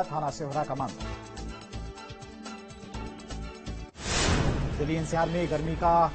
थाना सेवरा का मामला। दिल्ली एनसीआर में गर्मी का,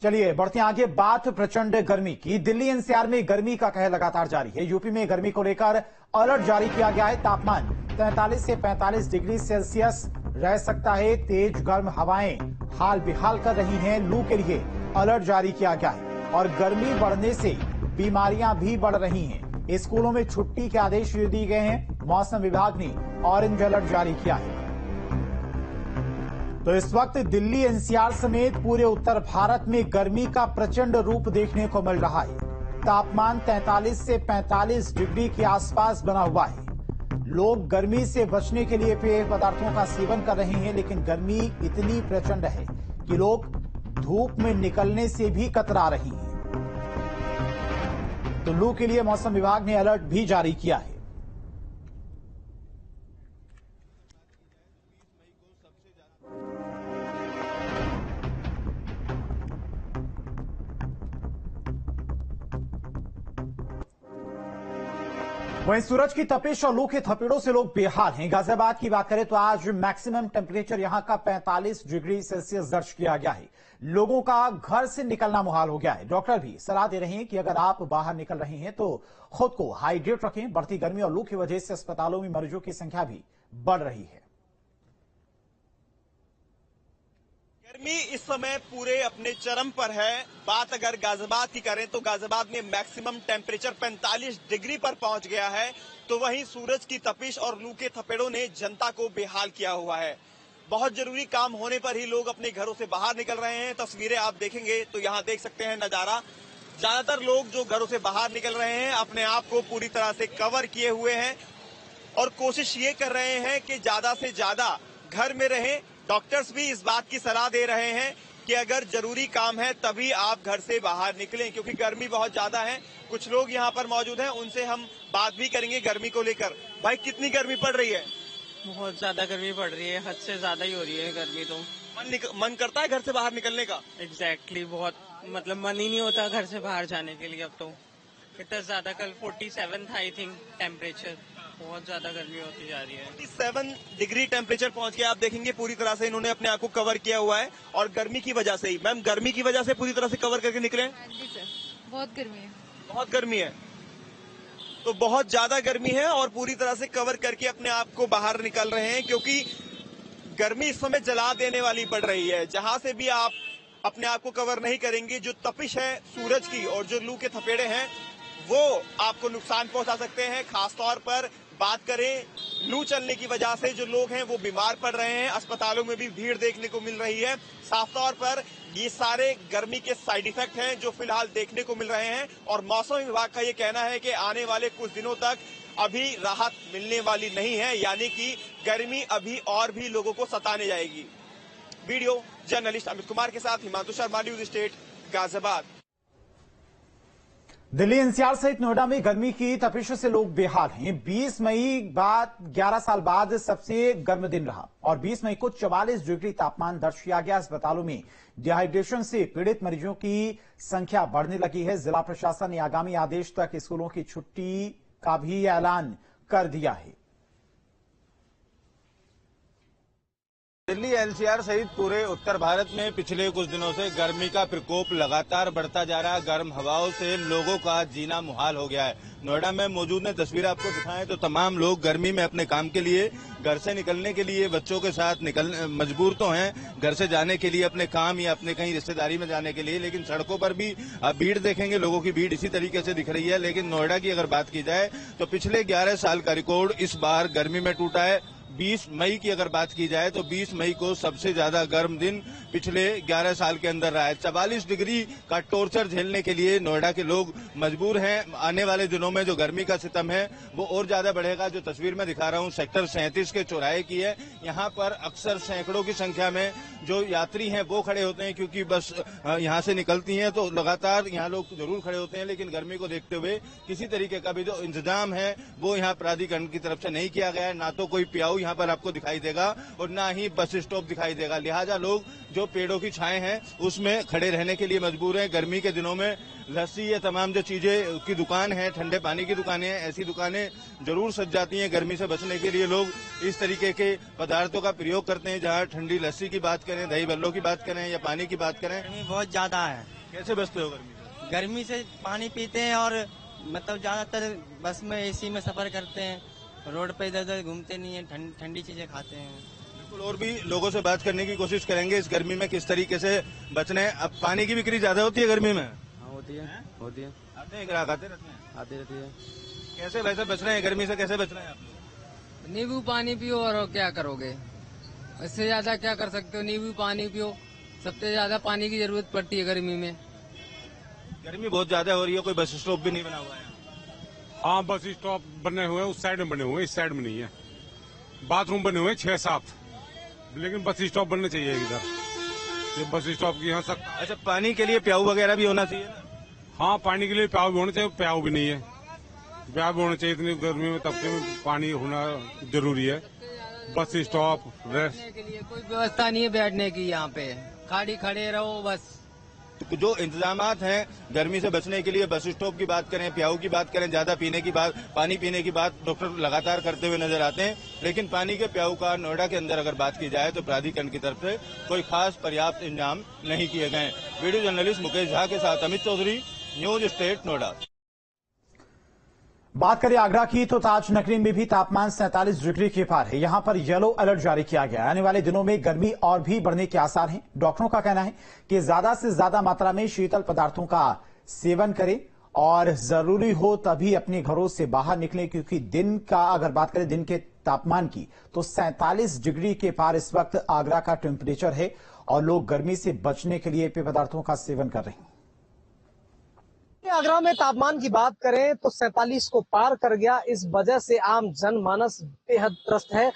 चलिए बढ़ते हैं आगे। बात प्रचंड गर्मी की। दिल्ली एनसीआर में गर्मी का कहर लगातार जारी है। यूपी में गर्मी को लेकर अलर्ट जारी किया गया है। तापमान 43 से 45 डिग्री सेल्सियस रह सकता है। तेज गर्म हवाएं हाल बेहाल कर रही हैं। लू के लिए अलर्ट जारी किया गया है और गर्मी बढ़ने से बीमारियां भी बढ़ रही हैं। स्कूलों में छुट्टी के आदेश दिए गए हैं। मौसम विभाग ने ऑरेंज अलर्ट जारी किया है। तो इस वक्त दिल्ली एनसीआर समेत पूरे उत्तर भारत में गर्मी का प्रचंड रूप देखने को मिल रहा है। तापमान 43 से 45 डिग्री के आसपास बना हुआ है। लोग गर्मी से बचने के लिए पेय पदार्थों का सेवन कर रहे हैं, लेकिन गर्मी इतनी प्रचंड है कि लोग धूप में निकलने से भी कतरा रहे हैं। तो लू के लिए मौसम विभाग ने अलर्ट भी जारी किया है। वहीं सूरज की तपिश और लू के थपेड़ों से लोग बेहाल हैं। गाजियाबाद की बात करें तो आज मैक्सिमम टेम्परेचर यहां का 45 डिग्री सेल्सियस दर्ज किया गया है। लोगों का घर से निकलना मुहाल हो गया है। डॉक्टर भी सलाह दे रहे हैं कि अगर आप बाहर निकल रहे हैं तो खुद को हाइड्रेट रखें। बढ़ती गर्मी और लू की वजह से अस्पतालों में मरीजों की संख्या भी बढ़ रही है। गर्मी इस समय पूरे अपने चरम पर है। बात अगर गाजियाबाद की करें तो गाजियाबाद में मैक्सिमम टेम्परेचर 45 डिग्री पर पहुंच गया है। तो वहीं सूरज की तपिश और लू के थपेड़ों ने जनता को बेहाल किया हुआ है। बहुत जरूरी काम होने पर ही लोग अपने घरों से बाहर निकल रहे हैं। तस्वीरें आप देखेंगे तो यहाँ देख सकते हैं नजारा। ज्यादातर लोग जो घरों से बाहर निकल रहे हैं अपने आप को पूरी तरह से कवर किए हुए हैं और कोशिश ये कर रहे हैं कि ज्यादा से ज्यादा घर में रहें। डॉक्टर्स भी इस बात की सलाह दे रहे हैं कि अगर जरूरी काम है तभी आप घर से बाहर निकलें, क्योंकि गर्मी बहुत ज्यादा है। कुछ लोग यहाँ पर मौजूद हैं, उनसे हम बात भी करेंगे गर्मी को लेकर। भाई कितनी गर्मी पड़ रही है? बहुत ज्यादा गर्मी पड़ रही है, हद से ज्यादा ही हो रही है गर्मी। तो मन करता है घर से बाहर निकलने का? एग्जैक्टली बहुत मतलब मन ही नहीं होता घर से बाहर जाने के लिए। अब तो इतना ज्यादा, कल 47 था आई थिंक टेम्परेचर। बहुत ज्यादा गर्मी होती जा रही है। 47 डिग्री टेम्परेचर पहुंच गया। आप देखेंगे पूरी तरह से इन्होंने अपने आप को कवर किया हुआ है और गर्मी की वजह से ही। मैम गर्मी की वजह से पूरी तरह से कवर करके निकले? जी सर, बहुत गर्मी है। बहुत गर्मी है, तो बहुत ज्यादा गर्मी है और पूरी तरह से कवर करके अपने आप को बाहर निकल रहे हैं, क्योंकि गर्मी इस समय जला देने वाली पड़ रही है। जहां से भी आप अपने आप को कवर नहीं करेंगे, जो तपिश है सूरज की और जो लू के थपेड़े हैं वो आपको नुकसान पहुंचा सकते हैं। खासतौर पर बात करें लू चलने की वजह से जो लोग हैं वो बीमार पड़ रहे हैं। अस्पतालों में भी भीड़ देखने को मिल रही है। साफ तौर पर ये सारे गर्मी के साइड इफेक्ट हैं जो फिलहाल देखने को मिल रहे हैं और मौसम विभाग का ये कहना है कि आने वाले कुछ दिनों तक अभी राहत मिलने वाली नहीं है, यानी कि गर्मी अभी और भी लोगों को सताने जाएगी। वीडियो जर्नलिस्ट अमित कुमार के साथ Himanshu Sharma, news state, Ghaziabad. Delhi NCR सहित नोएडा में गर्मी की तपिश से लोग बेहाल हैं। 20 मई बाद 11 साल बाद सबसे गर्म दिन रहा और 20 मई को 44 डिग्री तापमान दर्ज किया गया। अस्पतालों में डिहाइड्रेशन से पीड़ित मरीजों की संख्या बढ़ने लगी है। जिला प्रशासन ने आगामी आदेश तक स्कूलों की छुट्टी का भी ऐलान कर दिया है। दिल्ली एनसीआर सहित पूरे उत्तर भारत में पिछले कुछ दिनों से गर्मी का प्रकोप लगातार बढ़ता जा रहा है। गर्म हवाओं से लोगों का जीना मुहाल हो गया है। नोएडा में मौजूद है, तस्वीर आपको दिखाएं तो तमाम लोग गर्मी में अपने काम के लिए घर से निकलने के लिए बच्चों के साथ मजबूर तो हैं घर से जाने के लिए, अपने काम या अपने कहीं रिश्तेदारी में जाने के लिए, लेकिन सड़कों पर भी आप भीड़ देखेंगे, लोगों की भीड़ इसी तरीके से दिख रही है। लेकिन नोएडा की अगर बात की जाए तो पिछले 11 साल का रिकॉर्ड इस बार गर्मी में टूटा है। 20 मई की अगर बात की जाए तो 20 मई को सबसे ज्यादा गर्म दिन पिछले 11 साल के अंदर रहा है। 44 डिग्री का टॉर्चर झेलने के लिए नोएडा के लोग मजबूर हैं। आने वाले दिनों में जो गर्मी का सितम है वो और ज्यादा बढ़ेगा। जो तस्वीर में दिखा रहा हूं सेक्टर 37 के चौराहे की है। यहाँ पर अक्सर सैकड़ों की संख्या में जो यात्री हैं वो खड़े होते हैं, क्योंकि बस यहाँ से निकलती हैं तो लगातार यहाँ लोग जरूर खड़े होते हैं। लेकिन गर्मी को देखते हुए किसी तरीके का भी जो इंतजाम है वो यहाँ प्राधिकरण की तरफ से नहीं किया गया है। ना तो कोई प्याऊ यहाँ पर आपको दिखाई देगा और ना ही बस स्टॉप दिखाई देगा। लिहाजा लोग जो पेड़ों की छाए हैं उसमें खड़े रहने के लिए मजबूर हैं। गर्मी के दिनों में लस्सी ये तमाम जो चीजें की दुकान है, ठंडे पानी की दुकानें हैं, ऐसी दुकानें जरूर सज जाती हैं। गर्मी से बचने के लिए लोग इस तरीके के पदार्थों का प्रयोग करते हैं, जहाँ ठंडी लस्सी की बात करें, दही बल्लों की बात करें या पानी की बात करें। गर्मी बहुत ज्यादा है। कैसे बचते हो गर्मी से? गर्मी से पानी पीते हैं और मतलब ज्यादातर बस में एसी में सफर करते हैं, रोड पे इधर उधर घूमते नहीं है, ठंडी चीजें खाते हैं। बिल्कुल, और भी लोगों से बात करने की कोशिश करेंगे इस गर्मी में किस तरीके से बचना है। अब पानी की बिक्री ज्यादा होती है गर्मी में? हाँ होती है, होती है। आते हैं ग्राहक आते रहते हैं? आती रहती है। कैसे वैसे बचना है गर्मी से, कैसे बचना है आप लोग? नींबू पानी पियो और क्या करोगे, इससे ज्यादा क्या कर सकते हो। नींबू पानी पियो, सबसे ज्यादा पानी की जरूरत पड़ती है गर्मी में। गर्मी बहुत ज्यादा हो रही है, कोई बस स्टॉप भी नहीं बना हुआ है। हाँ, बस स्टॉप बने हुए हैं, उस साइड में बने हुए हैं, इस साइड में नहीं है। बाथरूम बने हुए हैं 6-7, लेकिन बस स्टॉप बनने चाहिए इधर। ये बस स्टॉप की यहाँ तक। अच्छा, पानी के लिए प्याऊ वगैरह भी होना चाहिए ना? हाँ, पानी के लिए प्याऊ भी होना चाहिए, प्याऊ भी नहीं है। प्याऊ भी होना चाहिए, इतनी गर्मी में तबके में पानी होना जरूरी है। बस स्टॉप बैठने के लिए कोई व्यवस्था नहीं है बैठने की, यहाँ पे खाड़ी खड़े रहो बस। जो इंतजामात हैं गर्मी से बचने के लिए, बस स्टॉप की बात करें, प्याऊ की बात करें, ज्यादा पीने की बात, पानी पीने की बात डॉक्टर लगातार करते हुए नजर आते हैं। लेकिन पानी के प्याऊ का नोएडा के अंदर अगर बात की जाए तो प्राधिकरण की तरफ से कोई खास पर्याप्त इंतजाम नहीं किए गए। वीडियो जर्नलिस्ट मुकेश झा के साथ अमित चौधरी, न्यूज स्टेट नोएडा। बात करें आगरा की तो ताज नगरी में भी तापमान 47 डिग्री के पार है। यहां पर येलो अलर्ट जारी किया गया है। आने वाले दिनों में गर्मी और भी बढ़ने के आसार हैं। डॉक्टरों का कहना है कि ज्यादा से ज्यादा मात्रा में शीतल पदार्थों का सेवन करें और जरूरी हो तभी अपने घरों से बाहर निकलें, क्योंकि दिन का अगर बात करें दिन के तापमान की तो 47 डिग्री के पार इस वक्त आगरा का टेम्परेचर है और लोग गर्मी से बचने के लिए पेय पदार्थों का सेवन कर रहे हैं। आगरा में तापमान की बात करें तो 47 को पार कर गया। इस वजह से आम जनमानस बेहद त्रस्त है।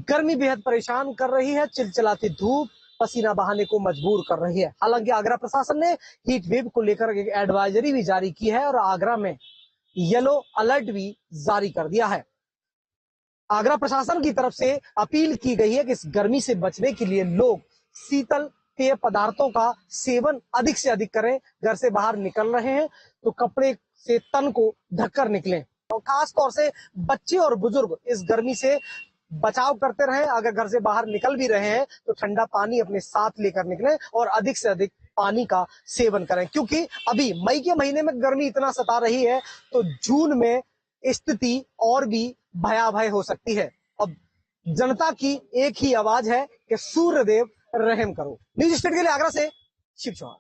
गर्मी बेहद परेशान कर रही है। चिलचिलाती धूप पसीना बहाने को मजबूर कर रही है। हालांकि आगरा प्रशासन ने हीट वेव को लेकर एक एडवाइजरी भी जारी की है और आगरा में येलो अलर्ट भी जारी कर दिया है। आगरा प्रशासन की तरफ से अपील की गई है कि इस गर्मी से बचने के लिए लोग शीतल पेय पदार्थों का सेवन अधिक से अधिक करें। घर से बाहर निकल रहे हैं तो कपड़े से तन को ढककर निकलें और खास तौर से बच्चे और बुजुर्ग इस गर्मी से बचाव करते रहें। अगर घर से बाहर निकल भी रहे हैं तो ठंडा पानी अपने साथ लेकर निकलें और अधिक से अधिक पानी का सेवन करें, क्योंकि अभी मई के महीने में गर्मी इतना सता रही है तो जून में स्थिति और भी भयावह हो सकती है। अब जनता की एक ही आवाज है कि सूर्यदेव रहम करो। न्यूज स्टेट के लिए आगरा से शिव चौहान।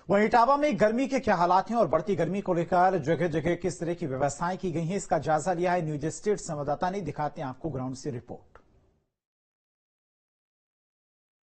वहीं इटावा में गर्मी के क्या हालात हैं और बढ़ती गर्मी को लेकर जगह जगह किस तरह की व्यवस्थाएं की गई हैं, इसका जायजा लिया है न्यूज स्टेट संवाददाता ने। दिखाते हैं आपको ग्राउंड से रिपोर्ट।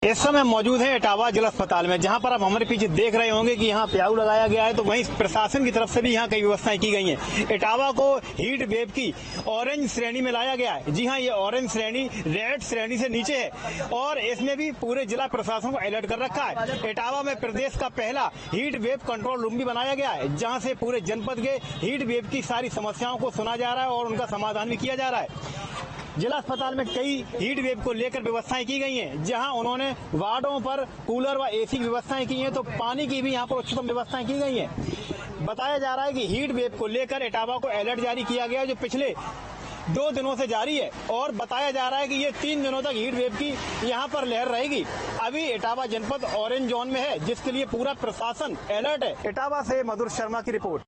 इस समय मौजूद है इटावा जिला अस्पताल में, जहां पर आप हमारे पीछे देख रहे होंगे कि यहाँ प्याऊ लगाया गया है। तो वहीं प्रशासन की तरफ से भी यहाँ कई व्यवस्थाएं की गई हैं। इटावा को हीट वेव की ऑरेंज श्रेणी में लाया गया है। जी हाँ, ये ऑरेंज श्रेणी रेड श्रेणी से नीचे है और इसमें भी पूरे जिला प्रशासन को अलर्ट कर रखा है। इटावा में प्रदेश का पहला हीट वेव कंट्रोल रूम भी बनाया गया है, जहाँ से पूरे जनपद के हीट वेव की सारी समस्याओं को सुना जा रहा है और उनका समाधान भी किया जा रहा है। जिला अस्पताल में कई हीट वेव को लेकर व्यवस्थाएं की गई हैं, जहां उन्होंने वार्डों पर कूलर व एसी की व्यवस्थाएं की हैं, तो पानी की भी यहां पर उच्चतम व्यवस्थाएं की गई हैं। बताया जा रहा है कि हीट वेव को लेकर इटावा को अलर्ट जारी किया गया है, जो पिछले 2 दिनों से जारी है और बताया जा रहा है कि ये 3 दिनों तक हीट वेव की यहाँ पर लहर रहेगी। अभी इटावा जनपद ऑरेंज जोन में है, जिसके लिए पूरा प्रशासन अलर्ट है। इटावा से मधुर शर्मा की रिपोर्ट।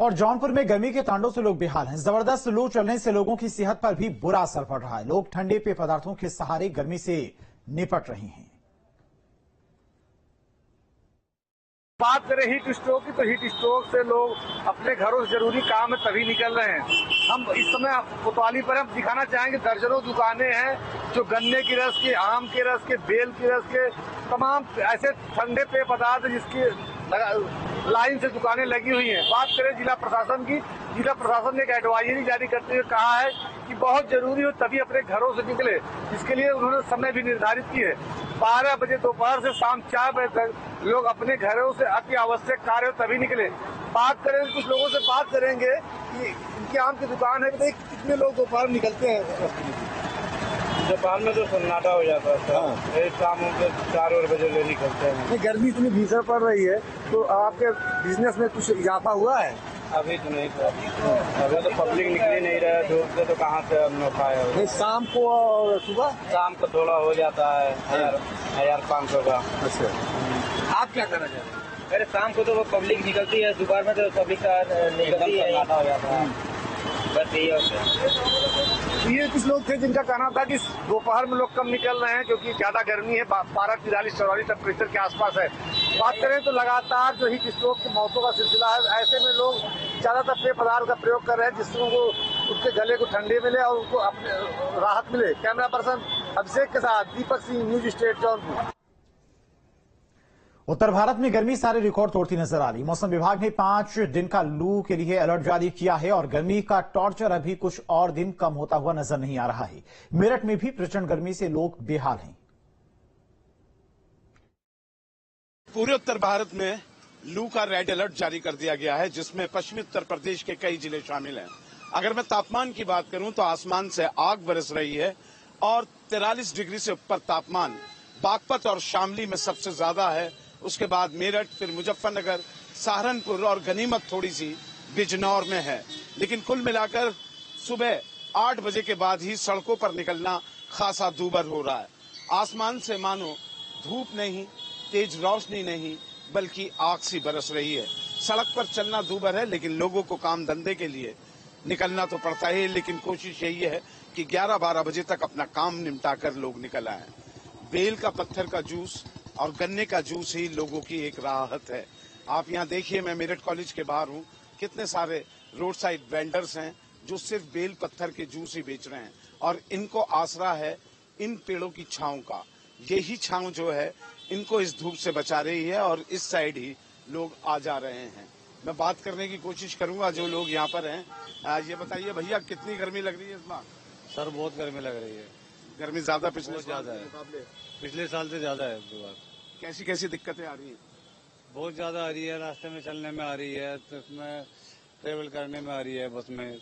और जौनपुर में गर्मी के तांडव से लोग बेहाल हैं। जबरदस्त लू चलने से लोगों की सेहत पर भी बुरा असर पड़ रहा है। लोग ठंडे पेय पदार्थों के सहारे गर्मी से निपट रहे हैं। बात करें हीट स्ट्रोक की, तो हीट स्ट्रोक से लोग अपने घरों से जरूरी काम में तभी निकल रहे हैं। हम इस समय कोतवाली पर हम दिखाना चाहेंगे दर्जनों दुकानें हैं जो गन्ने की रस के, आम के रस के, बेल की रस के, तमाम ऐसे ठंडे पेय पदार्थ जिसकी लाइन से दुकानें लगी हुई हैं। बात करें जिला प्रशासन की, जिला प्रशासन ने एक एडवाइजरी जारी करते हुए कहा है कि बहुत जरूरी हो तभी अपने घरों से निकले। इसके लिए उन्होंने समय भी निर्धारित की है। 12 बजे दोपहर से शाम 4 बजे तक लोग अपने घरों से अति आवश्यक कार्य तभी निकले। बात करें, कुछ लोगों से बात करेंगे कि इनकी आम की दुकान है, कि कितने लोग दोपहर निकलते हैं। दोपहर में तो सन्नाटा हो जाता है, एक शाम के 4 बजे ले निकलते हैं। गर्मी इतनी भीषण पड़ रही है, तो आपके बिजनेस में कुछ इजाफा हुआ है? अभी तो नहीं, अगर तो पब्लिक निकल नहीं रहा है धूप से, तो कहाँ से हम लोग खाए। शाम को और सुबह? शाम को थोड़ा हो जाता है 1500 का। अच्छा, आप क्या करना चाहते हैं? अरे शाम को तो वो पब्लिक निकलती है, दोपहर में तो पब्लिक निकलती है, हो जाता है। बस ये कुछ लोग थे जिनका कहना था कि दोपहर में लोग कम निकल रहे हैं क्योंकि ज्यादा गर्मी है, 12-43-44 टेम्परेचर के आसपास है। बात करें तो लगातार जो हीट स्ट्रोक की मौतों का सिलसिला है, ऐसे में लोग ज्यादातर पेय पदार्थ का प्रयोग कर रहे हैं जिससे उनको उनके गले को ठंडी मिले और उनको अपने राहत मिले। कैमरा पर्सन अभिषेक के साथ दीपक सिंह, न्यूज स्टेट जौनपुर। उत्तर भारत में गर्मी सारे रिकॉर्ड तोड़ती नजर आ रही। मौसम विभाग ने 5 दिन का लू के लिए अलर्ट जारी किया है और गर्मी का टॉर्चर अभी कुछ और दिन कम होता हुआ नजर नहीं आ रहा है। मेरठ में भी प्रचंड गर्मी से लोग बेहाल हैं। पूरे उत्तर भारत में लू का रेड अलर्ट जारी कर दिया गया है, जिसमें पश्चिमी उत्तर प्रदेश के कई जिले शामिल हैं। अगर मैं तापमान की बात करूं तो आसमान से आग बरस रही है और 43 डिग्री से ऊपर तापमान बागपत और शामली में सबसे ज्यादा है। उसके बाद मेरठ, फिर मुजफ्फरनगर, सहारनपुर और गनीमत थोड़ी सी बिजनौर में है। लेकिन कुल मिलाकर सुबह 8 बजे के बाद ही सड़कों पर निकलना खासा दूभर हो रहा है। आसमान से मानो धूप नहीं, तेज रोशनी नहीं, बल्कि आग सी बरस रही है। सड़क पर चलना दूभर है, लेकिन लोगों को काम धंधे के लिए निकलना तो पड़ता है। लेकिन कोशिश यही है कि 11-12 बजे तक अपना काम निपटाकर लोग निकल आए। बेल का पत्थर का जूस और गन्ने का जूस ही लोगों की एक राहत है। आप यहाँ देखिए, मैं मेरठ कॉलेज के बाहर हूँ, कितने सारे रोड साइड वेंडर्स हैं जो सिर्फ बेल पत्थर के जूस ही बेच रहे हैं और इनको आसरा है इन पेड़ों की छांव का। यही छांव जो है इनको इस धूप से बचा रही है और इस साइड ही लोग आ जा रहे हैं। मैं बात करने की कोशिश करूंगा जो लोग यहाँ पर हैं। ये बताइए भैया, कितनी गर्मी लग रही है इस बार? सर बहुत गर्मी लग रही है। गर्मी ज्यादा पिछले ज्यादा है, पिछले साल से ज्यादा है। कैसी कैसी दिक्कतें आ रही हैं? बहुत ज्यादा आ रही है, रास्ते में चलने में आ रही है, तो इसमें ट्रेवल करने में आ रही है, बस में।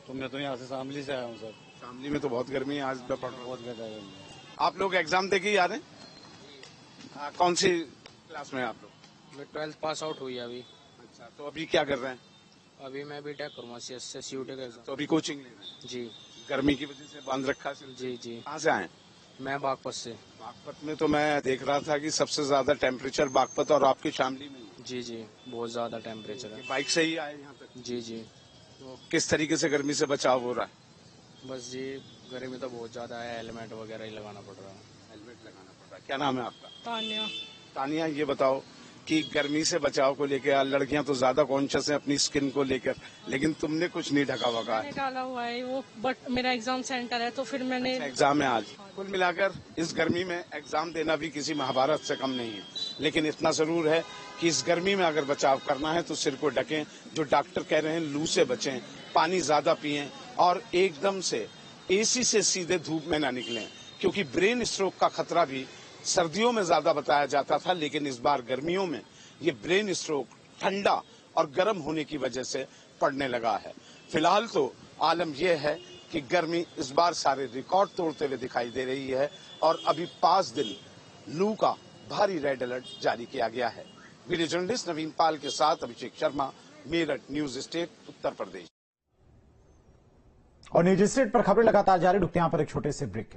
तो मैं तो यहाँ से शामली से आया हूँ सर। शामली में तो बहुत गर्मी है, आज मैं पढ़ रहा हूँ। बहुत ज्यादा गर्मी है। आप लोग एग्जाम दे के ही आ रहे हैं? कौन सी क्लास में आप लोग? मैं 12th पास आउट हुई अभी। अच्छा, तो अभी क्या कर रहे हैं? अभी मैं बीटेक करूँगा, CUT का। तो अभी कोचिंग ले रहे हैं? जी। गर्मी की वजह से बांध रखा है? जी जी। कहाँ से आए? मैं बागपत से। बागपत में तो मैं देख रहा था कि सबसे ज्यादा टेम्परेचर बागपत और आपके शामली में। जी जी, बहुत ज्यादा टेम्परेचर है। बाइक से ही आए यहाँ तक? जी जी। तो किस तरीके से गर्मी से बचाव हो रहा है? बस जी, गर्मी तो बहुत ज्यादा है, हेलमेट वगैरह ही लगाना पड़ रहा है। हेलमेट लगाना पड़ रहा है। क्या नाम है आपका? तानिया। तानिया, ये बताओ कि गर्मी से बचाव को लेकर लड़कियां तो ज्यादा कॉन्शियस हैं अपनी स्किन को लेकर, लेकिन तुमने कुछ नहीं ढका वका है? डाला हुआ है वो, बट मेरा एग्जाम सेंटर है तो फिर मैंने। एग्जाम है आज। कुल मिलाकर इस गर्मी में एग्जाम देना भी किसी महाभारत से कम नहीं है। लेकिन इतना जरूर है कि इस गर्मी में अगर बचाव करना है तो सिर को ढकें, जो डॉक्टर कह रहे हैं लू से बचें, पानी ज्यादा पिएं और एकदम से AC से सीधे धूप में ना निकलें, क्योंकि ब्रेन स्ट्रोक का खतरा भी सर्दियों में ज्यादा बताया जाता था, लेकिन इस बार गर्मियों में ये ब्रेन स्ट्रोक ठंडा और गर्म होने की वजह से पड़ने लगा है। फिलहाल तो आलम यह है कि गर्मी इस बार सारे रिकॉर्ड तोड़ते हुए दिखाई दे रही है और अभी 5 दिन लू का भारी रेड अलर्ट जारी किया गया है। वीडियो जर्नलिस्ट नवीन पाल के साथ अभिषेक शर्मा, मेरठ, न्यूज स्टेट, उत्तर प्रदेश। और न्यूज स्टेट पर खबरें लगातार जारी, रुकते हैं यहाँ पर एक छोटे से ब्रेक के लिए।